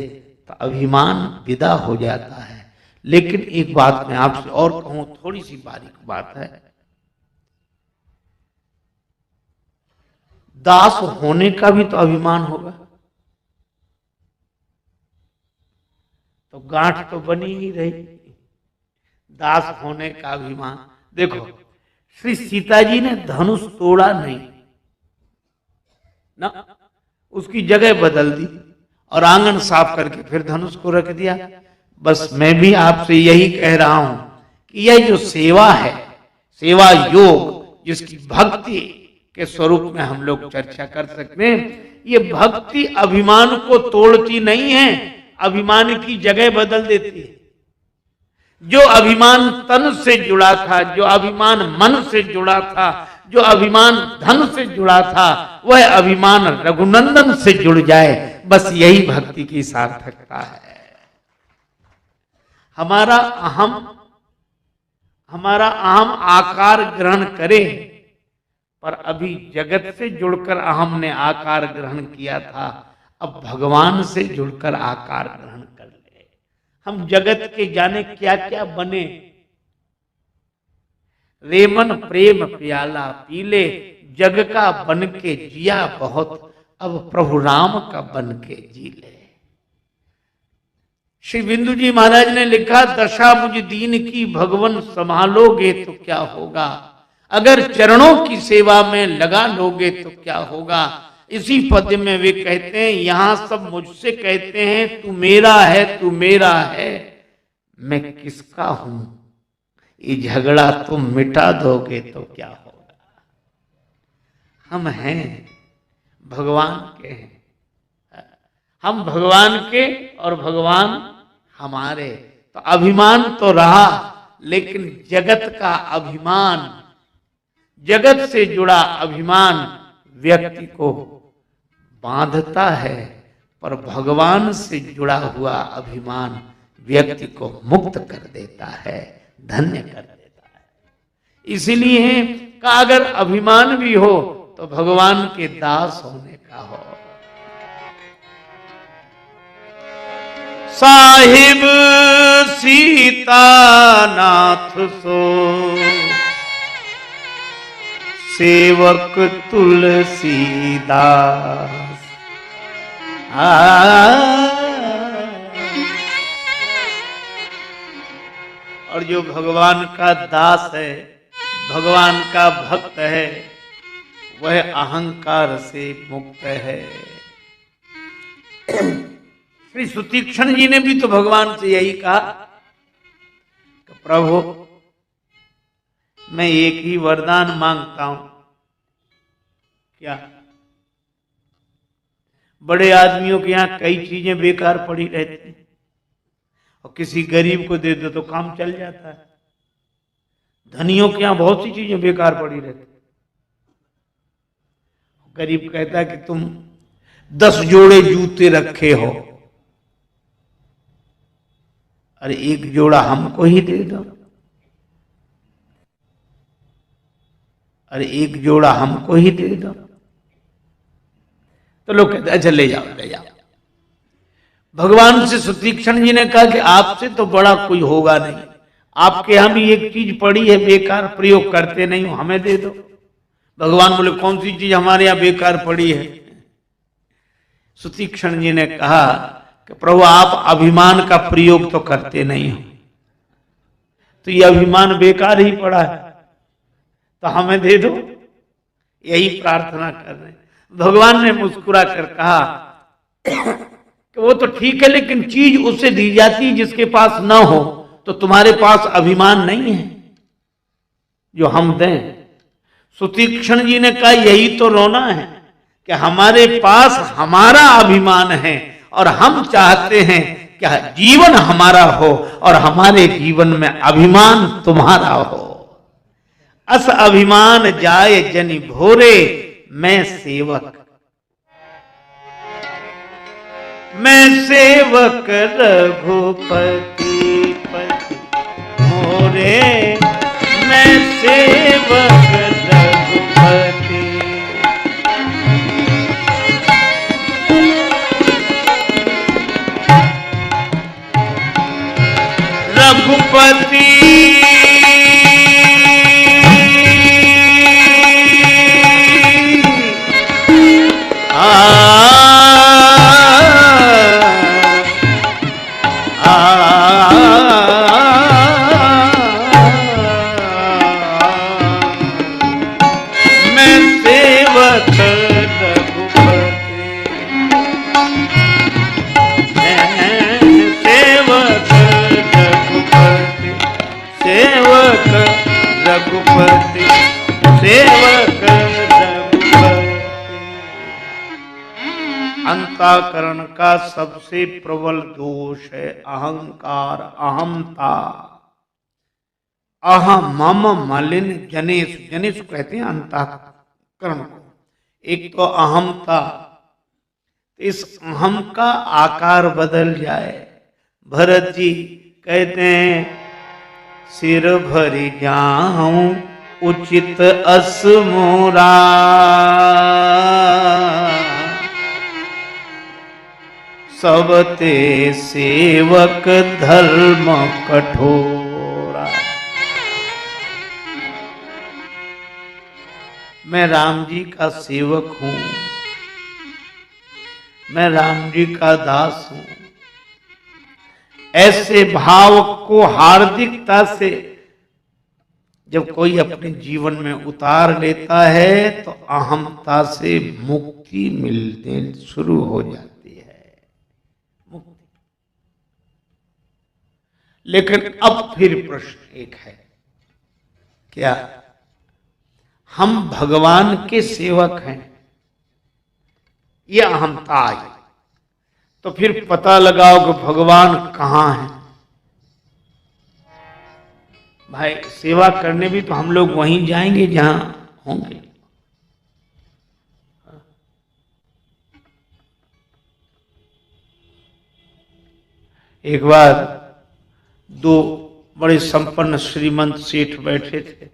S1: तो अभिमान विदा हो जाता है। लेकिन एक बात मैं आपसे और कहूं, थोड़ी सी बारीक बात है, दास होने का भी तो अभिमान होगा, तो गांठ तो बनी ही रही। दास होने का अभिमान देखो, श्री सीता जी ने धनुष तोड़ा नहीं ना, उसकी जगह बदल दी और आंगन साफ करके फिर धनुष को रख दिया। बस मैं भी आपसे यही कह रहा हूं कि यह जो सेवा है, सेवा योग, जिसकी भक्ति के स्वरूप में हम लोग चर्चा कर सकते हैं, ये भक्ति अभिमान को तोड़ती नहीं है, अभिमान की जगह बदल देती है। जो अभिमान तन से जुड़ा था, जो अभिमान मन से जुड़ा था, जो अभिमान धन से जुड़ा था, वह अभिमान रघुनंदन से जुड़ जाए, बस यही भक्ति की सार्थकता है। हमारा अहम आकार ग्रहण करे, पर अभी जगत से जुड़कर अहम ने आकार ग्रहण किया था, अब भगवान से जुड़कर आकार ग्रहण कर ले। हम जगत के जाने क्या क्या बने, रेमन प्रेम प्याला पीले, जग का बन के जिया बहुत, अब प्रभु राम का बन के जी ले। श्री बिंदु जी महाराज ने लिखा, दशा मुझ दीन की भगवन संभालोगे तो क्या होगा, अगर चरणों की सेवा में लगा लोगे तो क्या होगा। इसी पद्य में वे कहते हैं, यहां सब मुझसे कहते हैं तू मेरा है, तू मेरा है, मैं किसका हूं, ये झगड़ा तुम मिटा दोगे तो क्या होगा। हम हैं भगवान के हैं, हम भगवान के और भगवान हमारे, तो अभिमान तो रहा, लेकिन जगत का अभिमान, जगत से जुड़ा अभिमान व्यक्ति को बांधता है, पर भगवान से जुड़ा हुआ अभिमान व्यक्ति को मुक्त कर देता है, धन्य कर देता है। इसीलिए का अगर अभिमान भी हो तो भगवान के दास होने का हो। साहिब सीतानाथ सो सेवक तुलसीदास। और जो भगवान का दास है, भगवान का भक्त है, वह अहंकार से मुक्त है। श्री सुतीक्षण जी ने भी तो भगवान से यही कहा कि प्रभु मैं एक ही वरदान मांगता हूं। क्या? बड़े आदमियों के यहां कई चीजें बेकार पड़ी रहती और किसी गरीब को दे दो तो काम चल जाता है। धनियों के यहां बहुत सी चीजें बेकार पड़ी रहती। गरीब कहता है कि तुम 10 जोड़े जूते रखे हो, अरे एक जोड़ा हमको ही दे दो, अरे एक जोड़ा हमको ही दे दो। तो लोग कहते अच्छा ले जाओ ले जाओ। भगवान से सुतीक्षण जी ने कहा कि आपसे तो बड़ा कोई होगा नहीं, आपके यहां भी एक चीज पड़ी है बेकार, प्रयोग करते नहीं हो, हमें दे दो। भगवान बोले कौन सी चीज हमारे यहां बेकार पड़ी है? सुतीक्षण जी ने कहा कि प्रभु आप अभिमान का प्रयोग तो करते नहीं हो, तो ये अभिमान बेकार ही पड़ा है, तो हमें दे दो, यही प्रार्थना कर रहे हैं। भगवान ने मुस्कुरा कर कहा कि वो तो ठीक है, लेकिन चीज उसे दी जाती जिसके पास ना हो, तो तुम्हारे पास अभिमान नहीं है जो हम दें। सुतीक्षण जी ने कहा यही तो रोना है कि हमारे पास हमारा अभिमान है और हम चाहते हैं कि जीवन हमारा हो और हमारे जीवन में अभिमान तुम्हारा हो। अस अभिमान जाए जनि भोरे, मैं सेवक रघुपति पति मोरे, मैं सेवक रघुपति। रघुपति रघुपति सेवक रघुपति। अंतःकरण का सबसे प्रबल दोष है अहंकार, अहमता। अहम मम मलिन जनेश, जनेश कहते हैं अंतःकरण को। एक तो अहमता, इस अहम का आकार बदल जाए। भरत जी कहते हैं सिर भरी जाऊं उचित अस मोरा, सब ते सेवक धर्म कठोरा। मैं राम जी का सेवक हूं, मैं राम जी का दास हूं। ऐसे भाव को हार्दिकता से जब कोई अपने जीवन में उतार लेता है तो अहमता से मुक्ति मिलने शुरू हो जाती है, मुक्ति। लेकिन अब फिर प्रश्न एक है, क्या हम भगवान के सेवक हैं? ये अहमता आई तो फिर पता लगाओ कि भगवान कहां है। भाई सेवा करने भी तो हम लोग वहीं जाएंगे जहां होंगे। एक बार 2 बड़े संपन्न श्रीमंत सेठ बैठे थे,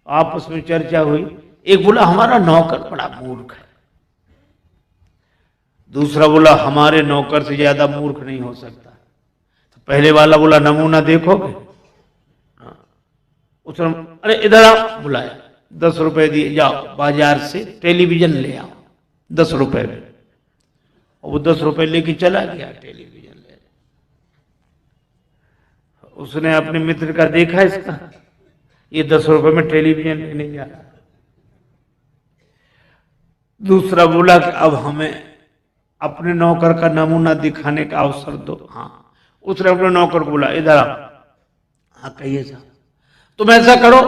S1: आपस में चर्चा हुई। एक बोला हमारा नौकर बड़ा मूर्ख है, दूसरा बोला हमारे नौकर से ज्यादा मूर्ख नहीं हो सकता। तो पहले वाला बोला नमूना देखोगे? उसने अरे इधर आओ, बुलाया, 10 रुपए दिए, जाओ बाजार से टेलीविजन ले आओ 10 रुपए में। और वो 10 रुपए लेके चला गया टेलीविजन ले। उसने अपने मित्र का देखा इसका, ये 10 रुपए में टेलीविजन लेने जा रहा। दूसरा बोला कि अब हमें अपने नौकर का नमूना दिखाने का अवसर दो। हाँ, उसने अपने नौकर बोला इधर आओ। हाँ कहिए साहब। तुम ऐसा करो,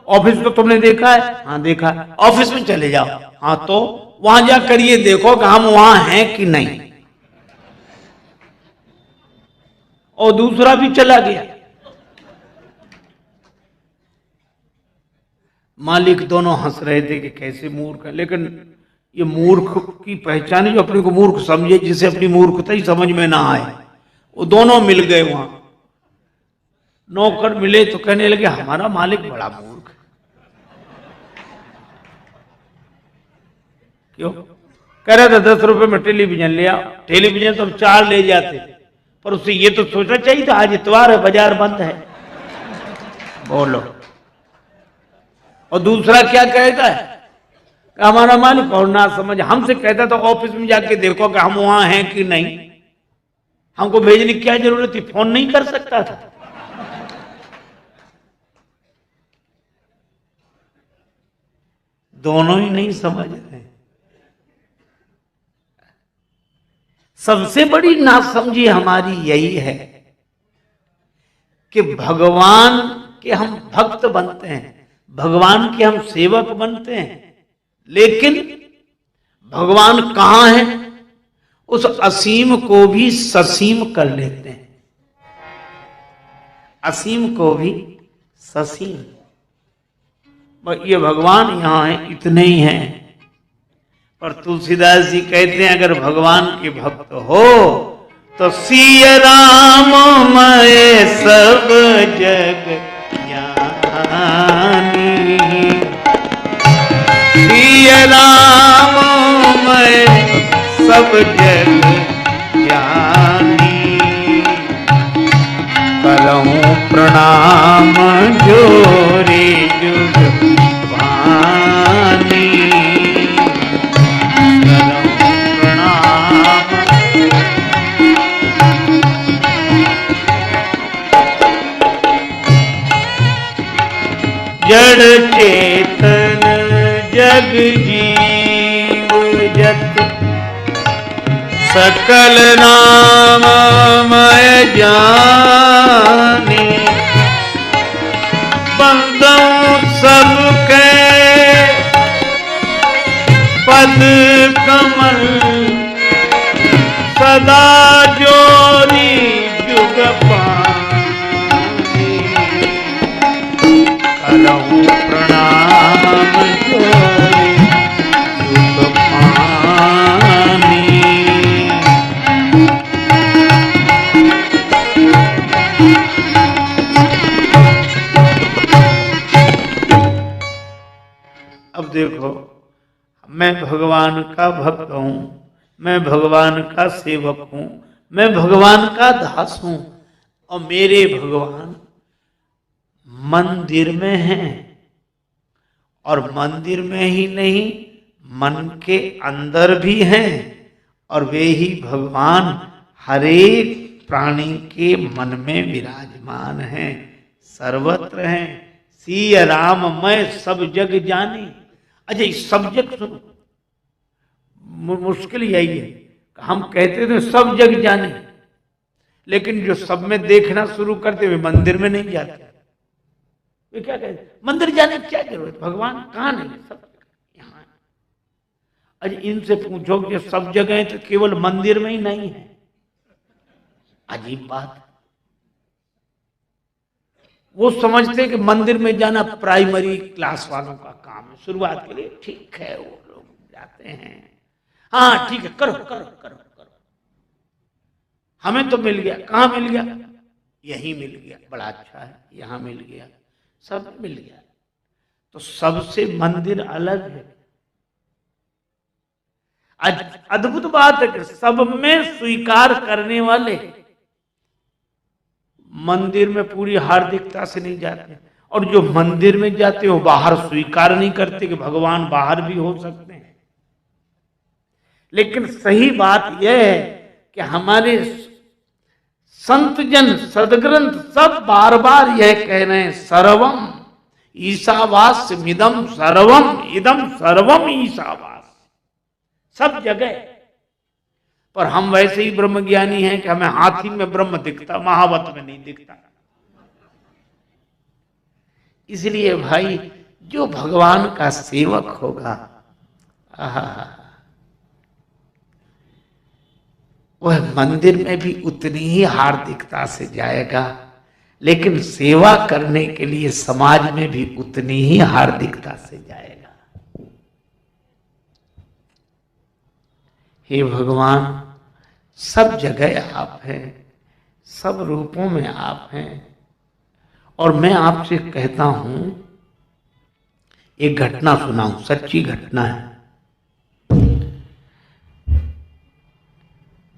S1: ऑफिस को तुमने देखा है? हाँ देखा। ऑफिस में चले जाओ। हाँ तो वहां जाकर ये देखो कि हम वहां हैं कि नहीं। और दूसरा भी चला गया। मालिक दोनों हंस रहे थे कि कैसे मूर्ख है, लेकिन ये मूर्ख की पहचान जो अपने को मूर्ख समझे, जिसे अपनी मूर्खता ही समझ में ना आए, वो दोनों मिल गए वहां। नौकर मिले तो कहने लगे हमारा मालिक बड़ा मूर्ख है। क्यों? कह रहा था 10 रुपए में टेलीविजन ले आओ। टेलीविजन तो हम 4 ले जाते, पर उससे ये तो सोचना चाहिए था आज इतवार है, बाजार बंद है। बोलो। और दूसरा क्या कहता है? हमारा मालिक और ना समझ हमसे कहता तो ऑफिस में जाके देखो कि हम वहां हैं कि नहीं। हमको भेजने की क्या जरूरत थी? फोन नहीं कर सकता था? दोनों ही नहीं समझ रहे। सबसे बड़ी नासमझी हमारी यही है कि भगवान के हम भक्त बनते हैं, भगवान के हम सेवक बनते हैं, लेकिन भगवान कहां है उस असीम को भी ससीम कर लेते हैं। असीम को भी ससीम, ये भगवान यहां है, इतने ही हैं। पर तुलसीदास जी कहते हैं अगर भगवान के भक्त हो तो सिया राम मैं सब जग ज्ञानी, सिया राम मैं सब जग ज्ञानी, करऊं प्रणाम जोरे जुग पानी, करऊं प्रणाम। जड़ चेतन जग जीव जत सकल नाम मैं जानी, बंदों सबके पद कमल सदा जोरी जुग पानी, करऊं प्रणाम जोरी जुग पानी। अब देखो, मैं भगवान का भक्त हूं, मैं भगवान का सेवक हूं, मैं भगवान का दास हूं, और मेरे भगवान मंदिर में हैं। और मंदिर में ही नहीं, मन के अंदर भी हैं। और वे ही भगवान हर एक प्राणी के मन में विराजमान हैं, सर्वत्र हैं। सिया राम मैं सब जग जानी। अच्छा, सब जग सुनो, मुश्किल यही है, हम कहते थे सब जग जाने, लेकिन जो सब में देखना शुरू करते वे मंदिर में नहीं जाते। वे क्या कहते, मंदिर जाने की क्या जरूरत, भगवान कहाँ नहीं है, सब यहाँ है। अच्छा, इनसे पूछो कि सब जगह है तो केवल मंदिर में ही नहीं है। अजीब बात। वो समझते कि मंदिर में जाना प्राइमरी क्लास वालों का काम है, शुरुआत के लिए ठीक है, वो लोग जाते हैं, हाँ ठीक है, करो करो करो करो। हमें तो मिल गया, कहाँ मिल गया? यही मिल गया, बड़ा अच्छा है, यहां मिल गया, सब मिल गया। तो सबसे मंदिर अलग है। अद्भुत बात है कि सब में स्वीकार करने वाले मंदिर में पूरी हार्दिकता से नहीं जाते, और जो मंदिर में जाते हो बाहर स्वीकार नहीं करते कि भगवान बाहर भी हो सकते हैं। लेकिन सही बात यह है कि हमारे संत जन सदग्रंथ सब बार बार यह कह रहे हैं, सर्वम ईशावास्यमिदं सर्वम इदम सर्वम ईशावास, सब जगह। पर हम वैसे ही ब्रह्मज्ञानी हैं कि हमें हाथी में ब्रह्म दिखता, महावत में नहीं दिखता। इसलिए भाई जो भगवान का सेवक होगा, वह मंदिर में भी उतनी ही हार्दिकता से जाएगा, लेकिन सेवा करने के लिए समाज में भी उतनी ही हार्दिकता से जाएगा। हे भगवान, सब जगह आप हैं, सब रूपों में आप हैं, और मैं आपसे कहता हूं, एक घटना सुनाऊं, सच्ची घटना है।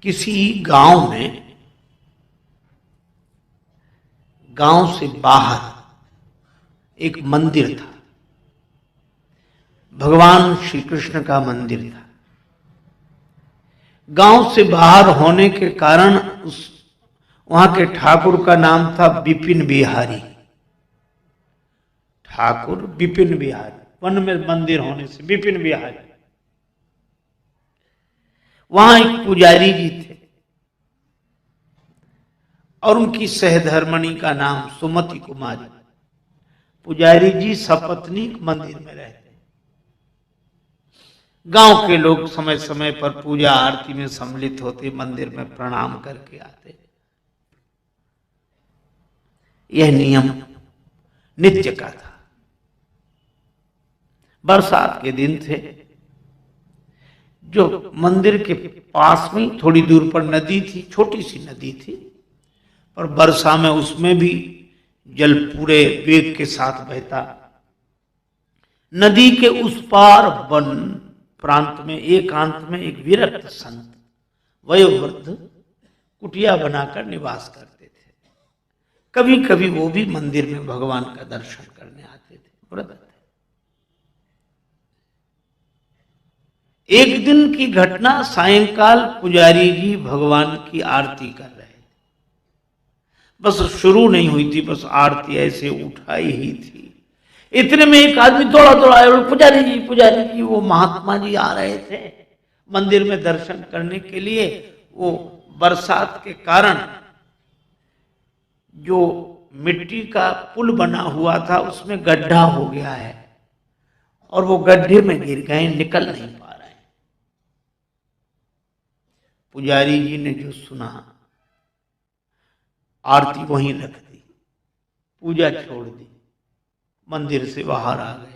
S1: किसी गांव में, गांव से बाहर एक मंदिर था, भगवान श्री कृष्ण का मंदिर था। गांव से बाहर होने के कारण वहां के ठाकुर का नाम था विपिन बिहारी। ठाकुर विपिन बिहारी, वन में मंदिर होने से विपिन बिहारी। वहां एक पुजारी जी थे और उनकी सहधर्मणी का नाम सुमति कुमारी। पुजारी जी सपत्नीक मंदिर में रहते। गांव के लोग समय समय पर पूजा आरती में सम्मिलित होते, मंदिर में प्रणाम करके आते। यह नियम नित्य का था। बरसात के दिन थे, जो मंदिर के पास में थोड़ी दूर पर नदी थी, छोटी सी नदी थी, पर वर्षा में उसमें भी जल पूरे वेग के साथ बहता। नदी के उस पार वन प्रांत में एकांत में एक विरक्त संत वयोवृद्ध कुटिया बनाकर निवास करते थे। कभी कभी वो भी मंदिर में भगवान का दर्शन करने आते थे, व्रत थे। एक दिन की घटना, सायंकाल पुजारी जी भगवान की आरती कर रहे थे। बस शुरू नहीं हुई थी, बस आरती ऐसे उठाई ही थी। इतने में एक आदमी दौड़ा दौड़ा आया, पुजारी जी पुजारी जी। वो महात्मा जी आ रहे थे मंदिर में दर्शन करने के लिए। वो बरसात के कारण जो मिट्टी का पुल बना हुआ था उसमें गड्ढा हो गया है, और वो गड्ढे में गिर गए, निकल नहीं पा रहे। पुजारी जी ने जो सुना, आरती वहीं रख दी, पूजा छोड़ दी, मंदिर से बाहर आ गए।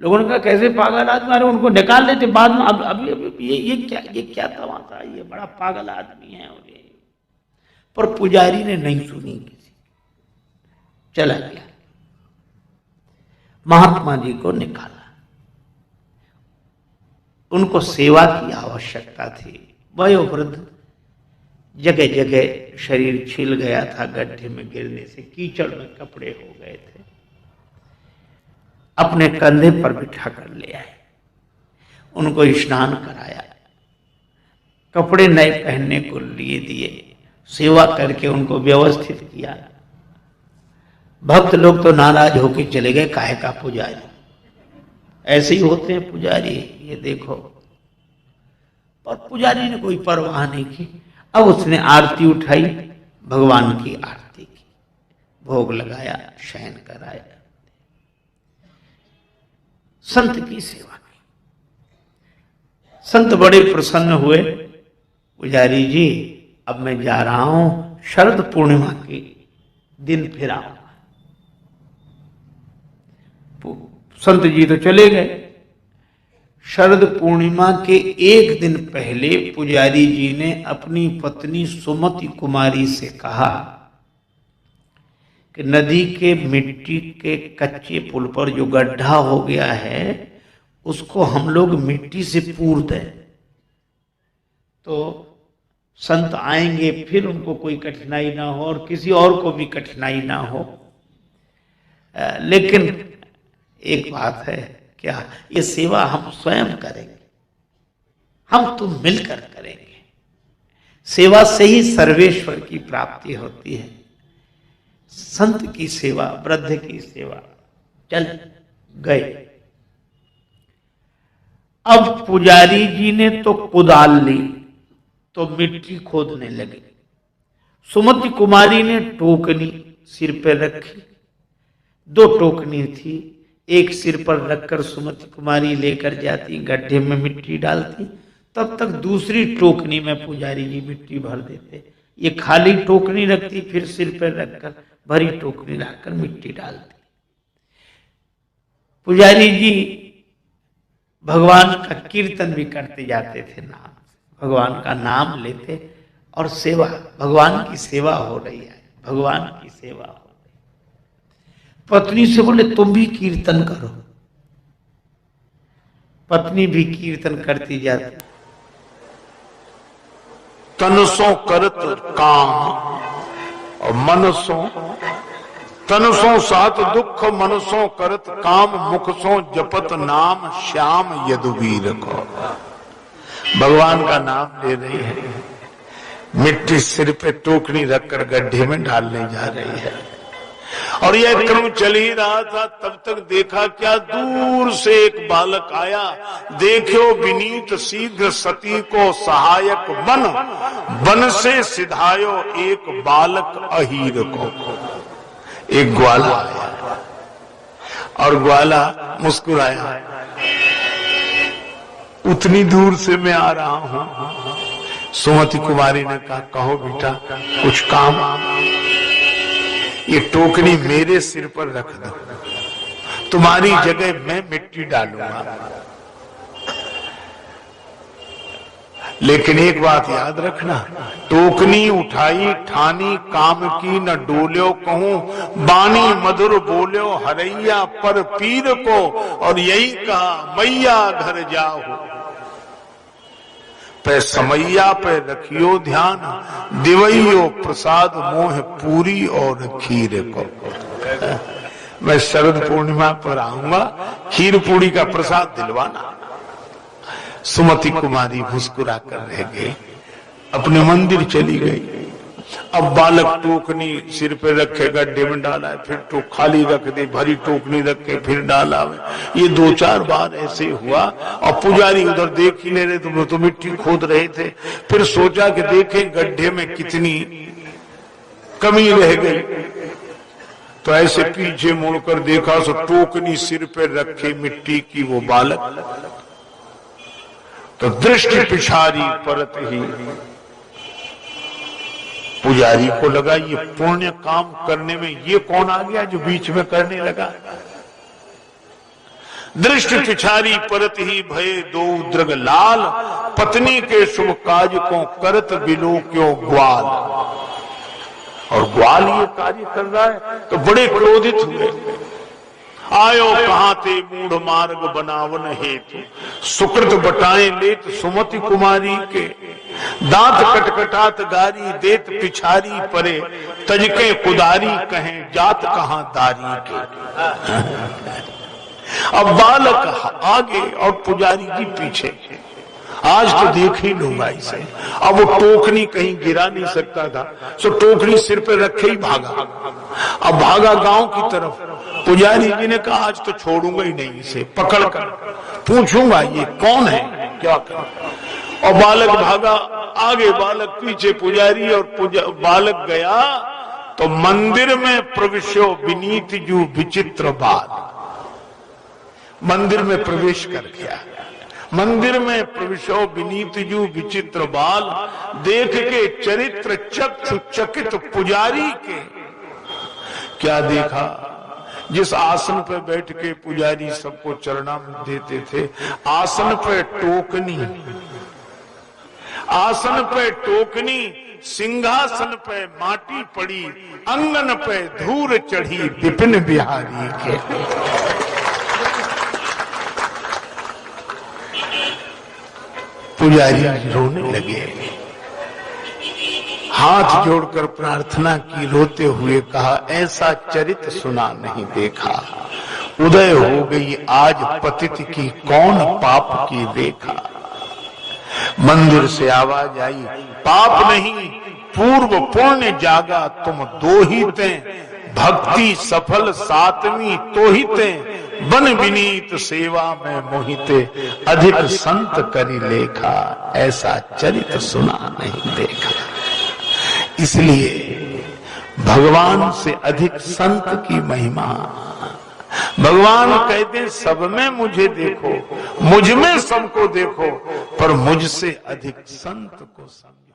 S1: लोगों ने कहा कैसे पागल आदमी, अरे उनको निकाल लेते बाद में। अभी ये क्या तमाशा, ये बड़ा पागल आदमी है। और ये पर पुजारी ने नहीं सुनी किसी, चला गया। महात्मा जी को निकाला। उनको सेवा की आवश्यकता थी। वयोवृद्ध, जगह जगह शरीर छिल गया था गड्ढे में गिरने से, कीचड़ में कपड़े हो गए थे। अपने कंधे पर बिठा कर ले आए, उनको स्नान कराया, कपड़े नए पहनने को लिए दिए, सेवा करके उनको व्यवस्थित किया। भक्त लोग तो नाराज होके चले गए, काहे का पुजारी, ऐसे ही होते हैं पुजारी, ये देखो। पर पुजारी ने कोई परवाह नहीं की। अब उसने आरती उठाई, भगवान की आरती की, भोग लगाया, शयन कराया, संत की सेवा की। संत बड़े प्रसन्न हुए। पुजारी जी अब मैं जा रहा हूं, शरद पूर्णिमा के दिन फिर आऊंगा। संत जी तो चले गए। शरद पूर्णिमा के एक दिन पहले पुजारी जी ने अपनी पत्नी सुमति कुमारी से कहा कि नदी के मिट्टी के कच्चे पुल पर जो गड्ढा हो गया है उसको हम लोग मिट्टी से पूर दें तो संत आएंगे, फिर उनको कोई कठिनाई ना हो और किसी और को भी कठिनाई ना हो। लेकिन एक बात है, क्या ये सेवा हम स्वयं करेंगे, हम तुम मिलकर करेंगे। सेवा से ही सर्वेश्वर की प्राप्ति होती है। संत की सेवा, वृद्ध की सेवा, चल गए। अब पुजारी जी ने तो कुदाल ली तो मिट्टी खोदने लगे। सुमति कुमारी ने टोकनी सिर पर रखी। 2 टोकनी थी, एक सिर पर रखकर सुमति कुमारी लेकर जाती, गड्ढे में मिट्टी डालती, तब तक दूसरी टोकनी में पुजारी जी मिट्टी भर देते। ये खाली टोकनी रखती, फिर सिर पर रखकर भरी टोकनी लाकर मिट्टी डालती। पुजारी जी भगवान का कीर्तन भी करते जाते थे, नाम भगवान का नाम लेते और सेवा, भगवान की सेवा हो रही है, भगवान की सेवा हो रही है। पत्नी से बोले तुम भी कीर्तन करो। पत्नी भी कीर्तन करती जाती।
S2: तनसों करत काम और मनसों, तनसों सात दुख मनसों करत काम, मुखसों जपत नाम श्याम यदुवीर को। भगवान का नाम ले रही है, मिट्टी सिर पे टोकरी रखकर गड्ढे में डालने जा रही है। और यह क्रम चल ही रहा था, तब तक देखा क्या, दूर से एक बालक आया। देखो विनीत शीघ्र सती को सहायक बन, बन से सिधायो एक बालक अहीर को। एक ग्वाला आया और ग्वाला मुस्कुराया, उतनी दूर से मैं आ रहा हूं। सुमति कुमारी ने कहा कहो बेटा कुछ काम। ये टोकरी मेरे सिर पर रख दो, तुम्हारी जगह मैं मिट्टी डालूंगा। लेकिन एक बात याद रखना, टोकनी उठाई ठानी काम की न डोल्यो कहूं, बानी मधुर बोल्यो हरैया पर पीर को। और यही कहा मैया घर जाओ, पे समैया पे रखियो ध्यान, दिवैयो प्रसाद मोह पूरी और खीर को। मैं शरद पूर्णिमा पर आऊंगा, खीर पूरी का प्रसाद दिलवाना। सुमति कुमारी मुस्कुरा कर रह गई, अपने मंदिर चली गई। अब बालक टोकनी सिर पे रखे गड्ढे में डाला है, फिर तो खाली रख दे, भरी टोकनी रख के फिर डाला। ये 2-4 बार ऐसे हुआ और पुजारी उधर देख ही नहीं रहे, तुम तो मिट्टी खोद रहे थे। फिर सोचा कि देखें गड्ढे में कितनी कमी रह गई, तो ऐसे पीछे मुड़कर देखा तो टोकनी सिर पे रखे मिट्टी की वो बालक, तो दृष्टि पिछारी परत ही पुजारी को लगा ये पुण्य काम करने में ये कौन आ गया जो बीच में करने लगा। दृष्टि पिछारी परत ही भय दो द्रग लाल, पत्नी के शुभ काज को करत बिलो क्यों ग्वाल। और ग्वाल ये कार्य कर रहा है तो बड़े क्रोधित हुए। आयो कहां ते मूढ़ मार्ग बनावन हेतु, सुकृत बटाए लेत सुमति कुमारी के। दांत कटकटात गारी देत पिछारी परे, तजके कुदारी कहें जात कहां दारी के। अब बालक आगे और पुजारी जी पीछे। आज तो देख ही लूंगा इसे। अब वो टोकनी कहीं गिरा नहीं सकता था, सो टोकनी सिर पे रखे ही भागा। अब भागा गांव की तरफ। पुजारी जी ने कहा आज तो छोड़ूंगा ही नहीं इसे, पकड़कर पूछूंगा ये कौन है क्या कर। और बालक भागा आगे, बालक पीछे, पुजारी और बालक गया तो मंदिर में प्रवेशो विनीत जू विचित्र बाल। मंदिर में प्रवेश कर गया। मंदिर में प्रवेशो विनीत जू विचित्र बाल, देख के चरित्र चक्षु चकित पुजारी के। क्या देखा, जिस आसन पर बैठ के पुजारी सबको चरणामृत देते थे, आसन पे टोकनी, आसन पे टोकनी, सिंहासन पे माटी पड़ी, अंगन पे धूल चढ़ी विपिन बिहारी के। पुजारी रोने लगे, हाथ जोड़कर प्रार्थना की, रोते हुए कहा, ऐसा चरित्र सुना नहीं देखा। उदय हो गई आज पतित की, कौन पाप की रेखा। मंदिर से आवाज आई, पाप नहीं पूर्व पुण्य जागा तुम दो ही ते, भक्ति सफल सातवीं तो ही ते, बन विनीत सेवा में मोहिते, अधिक संत करी लेखा, ऐसा चरित्र सुना नहीं देखा। इसलिए भगवान से अधिक संत की महिमा। भगवान कहते सब में मुझे देखो, मुझ में सबको देखो, पर मुझसे अधिक संत को समझो।